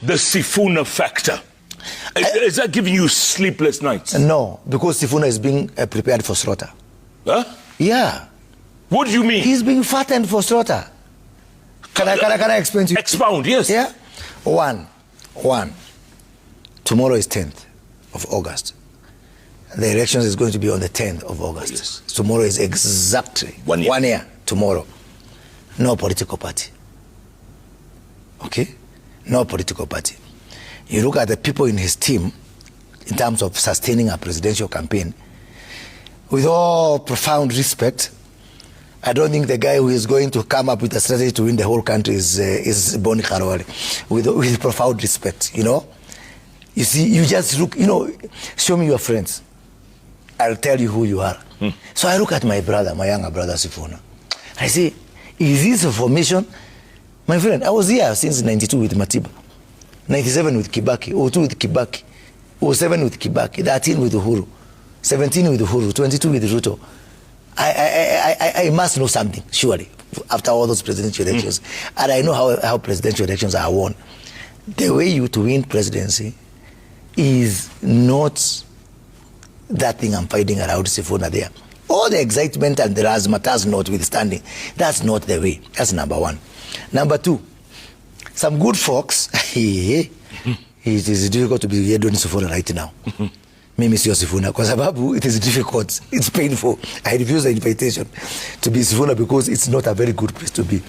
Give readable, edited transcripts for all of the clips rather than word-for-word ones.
The Sifuna factor. Is that giving you sleepless nights? No, because Sifuna is being prepared for slaughter. Huh? Yeah. What do you mean? He's being fattened for slaughter. Can I explain to you? Expound, yes. Yeah. One. Tomorrow is 10th of August. The elections is going to be on the 10th of August. Yes. Tomorrow is exactly 1 year. 1 year tomorrow. No political party. Okay? No political party. You look at the people in his team in terms of sustaining a presidential campaign, with all profound respect, I don't think the guy who is going to come up with a strategy to win the whole country is Boni Karwale. With profound respect, you know. You see, you just look, you know, show me your friends. I'll tell you who you are. So I look at my brother, my younger brother Sifuna. I say, is this a formation? My friend, I was here since 92 with Matiba, 97 with Kibaki, 02 with Kibaki, 07 with Kibaki, 13 with Uhuru, 17 with Uhuru, 22 with Ruto. I must know something, surely, after all those presidential elections. And I know how presidential elections are won. The way you to win presidency is not that thing I'm fighting around Sifuna there. All the excitement and the razzmatazz notwithstanding, that's not the way. That's number one. Number two, some good folks, it is difficult to be here doing Sifuna right now. Mimi sio Sifuna kwa sababu it is difficult, it's painful. I refuse the invitation to be Sifuna because it's not a very good place to be.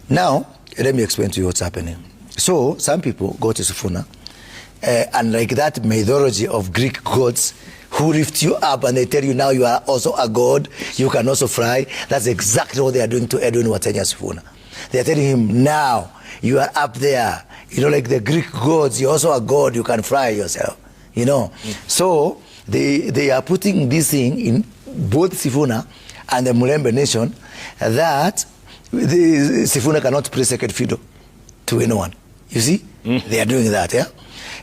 Now, let me explain to you what's happening. So, some people go to Sifuna, and like that mythology of Greek gods who lift you up and they tell you now you are also a god, you can also fly. That's exactly what they are doing to Edwin Watenya Sifuna. They are telling him, now you are up there, you know, like the Greek gods, you're also a god, you can fly yourself, you know. So they are putting this thing in both Sifuna and the Mulembe nation that Sifuna cannot play second fiddle to anyone. You see? They are doing that, yeah?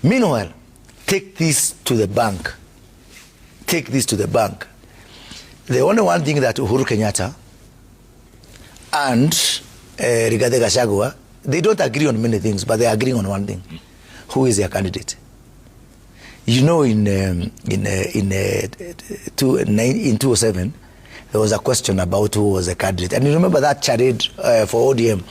Meanwhile, take this to the bank. Take this to the bank. The only one thing that Uhuru Kenyatta and Rigathi Gachagua, they don't agree on many things, but they agree on one thing. Who is their candidate? You know, in 2007, there was a question about who was the candidate. And you remember that charade for ODM?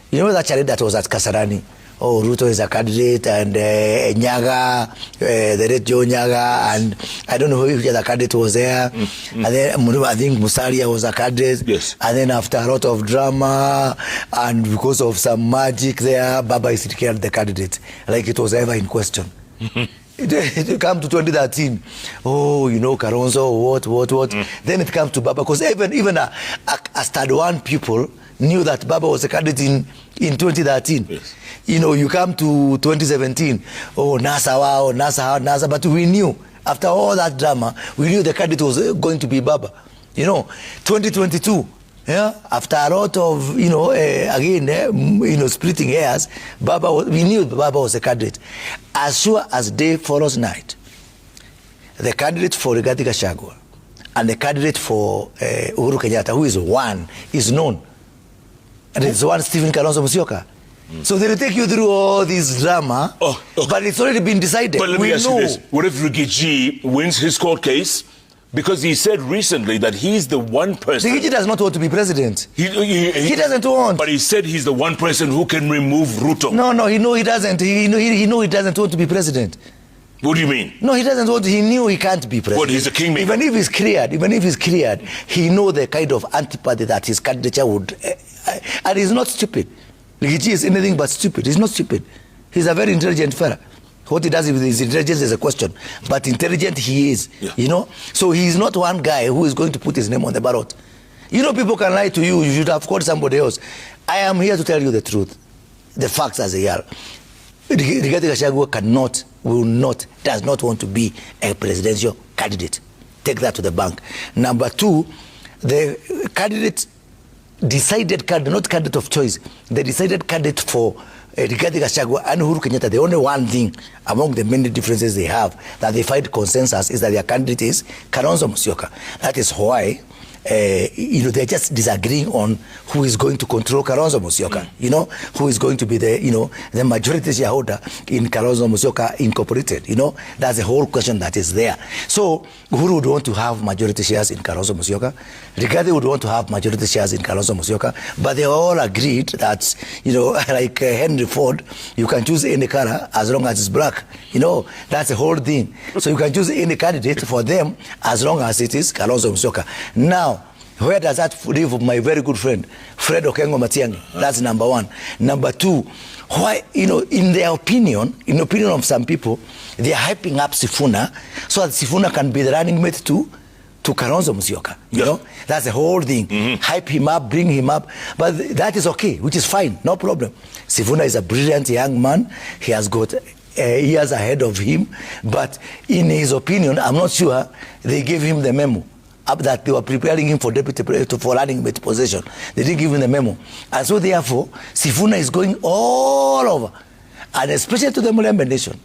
You remember that charade that was at Kasarani? Oh, Ruto is a candidate, and Nyaga, the Red Joe Nyaga, and I don't know who the candidate was there. And then I think Musalia was a candidate. Yes. And then after a lot of drama, and because of some magic there, Baba is declared the candidate, like it was ever in question. It come to 2013. Oh, you know, Karonzo, what? Then it comes to Baba, because even a stud one people knew that Baba was a candidate in 2013. Yes. You know, you come to 2017, oh, NASA, but we knew, after all that drama, we knew the candidate was going to be Baba. You know, 2022, yeah, after a lot of, you know, splitting hairs, we knew Baba was a candidate. As sure as day follows night, the candidate for Rigathi Gachagua and the candidate for Uhuru Kenyatta, who is one, is known. And it's one, Stephen Kalonzo Musyoka. So they'll take you through all this drama, but it's already been decided. But let me ask you this. What if Rigiji wins his court case? Because he said recently that he's the one person... Rigiji does not want to be president. He doesn't want. But he said he's the one person who can remove Ruto. No, he doesn't. He doesn't want to be president. What do you mean? No, he doesn't want to. He knew he can't be president. What, he's a kingmaker? Even if he's cleared, he knows the kind of antipathy that his candidature would... and he's not stupid. Rigiji is anything but stupid. He's not stupid. He's a very intelligent fella. What he does with his intelligence is a question. But intelligent he is, you know. So he's not one guy who is going to put his name on the ballot. You know, people can lie to you. You should have called somebody else. I am here to tell you the truth. The facts as they are. Rigathi Gachagua does not want to be a presidential candidate. Take that to the bank. Number two, the candidate... decided candidate, not candidate of choice, the decided candidate for Rigathi Gachagua and Uhuru Kenyatta, the only one thing among the many differences they have that they find consensus is that their candidate is Kalonzo Musyoka. That is why they're just disagreeing on who is going to control Kalonzo Musyoka, who is going to be the majority shareholder in Kalonzo Musyoka Incorporated, that's the whole question that is there. So Uhuru would want to have majority shares in Kalonzo Musyoka, Rigathi would want to have majority shares in Kalonzo Musyoka, but they all agreed that, like Henry Ford, you can choose any color as long as it's black, that's the whole thing. So you can choose any candidate for them as long as it is Kalonzo Musyoka. Now, where does that leave my very good friend, Fred Okengo Matiang'i? That's number one. Number two, why, in their opinion, in the opinion of some people, they are hyping up Sifuna so that Sifuna can be the running mate to Kalonzo Musyoka. That's the whole thing. Hype him up, bring him up. But that is okay, which is fine, no problem. Sifuna is a brilliant young man. He has got years ahead of him. But in his opinion, I'm not sure they gave him the memo that they were preparing him for running mate position. They didn't give him the memo. And so therefore, Sifuna is going all over, and especially to the Mulembe Nation,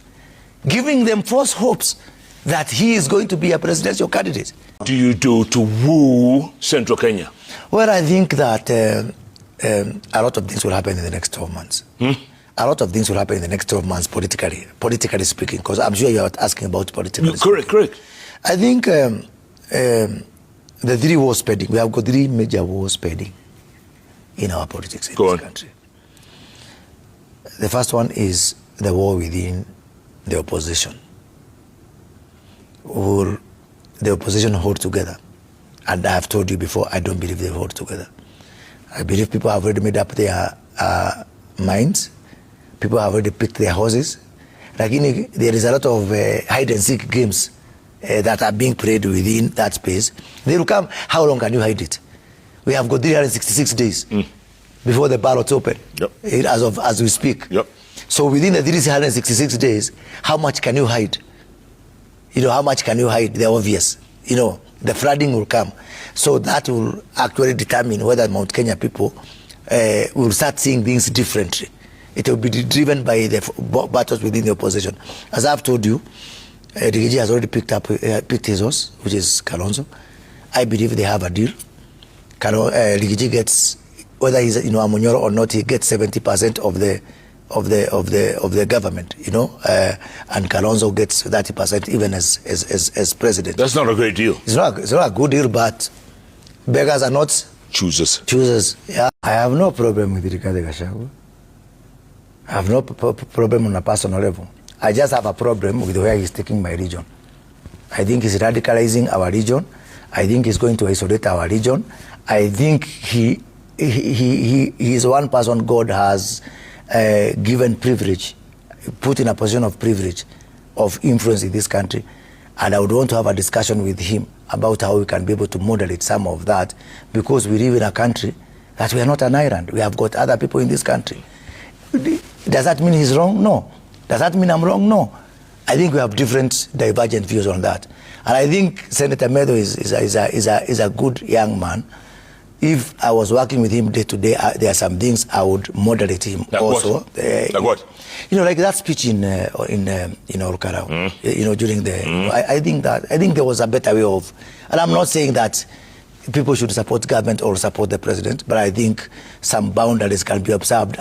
giving them false hopes that he is going to be a presidential candidate. Do you do to woo Central Kenya? Well, I think that a lot of things will happen in the next 12 months. A lot of things will happen in the next 12 months politically speaking, because I'm sure you're asking about politically speaking. Correct. I think the three wars pending, we have got three major wars pending in our politics in this country. The first one is the war within the opposition. Will the opposition hold together? And I have told you before, I don't believe they hold together. I believe people have already made up their minds. People have already picked their horses. Like there is a lot of hide and seek games that are being played within that space. They will come. How long can you hide it? We have got 366 days before the ballots open, as we speak. So within the 366 days, how much can you hide? How much can you hide? The obvious. The flooding will come. So that will actually determine whether Mount Kenya people will start seeing things differently. It will be driven by the battles within the opposition. As I've told you, Rigiji has already picked his horse, which is Kalonzo. I believe they have a deal. Rigiji gets, whether he's Amonyoro or not, he gets 70% of the government, and Kalonzo gets 30% even as president. That's not a great deal. It's not a good deal, but beggars are not choosers. Yeah, I have no problem with Rigathi Gachagua. I have no problem on a personal level. I just have a problem with where he's taking my region. I think he's radicalizing our region. I think he's going to isolate our region. I think he is one person God has given privilege, put in a position of privilege, of influence in this country. And I would want to have a discussion with him about how we can be able to moderate some of that, because we live in a country that we are not an island. We have got other people in this country. Does that mean he's wrong? No. Does that mean I'm wrong? No. I think we have different divergent views on that. And I think Senator Meadow is a good young man. If I was working with him day to day, there are some things I would moderate him also. Like what? Like that speech in Olkarau, during the, I think there was a better way of, and I'm not saying that people should support government or support the president, but I think some boundaries can be observed.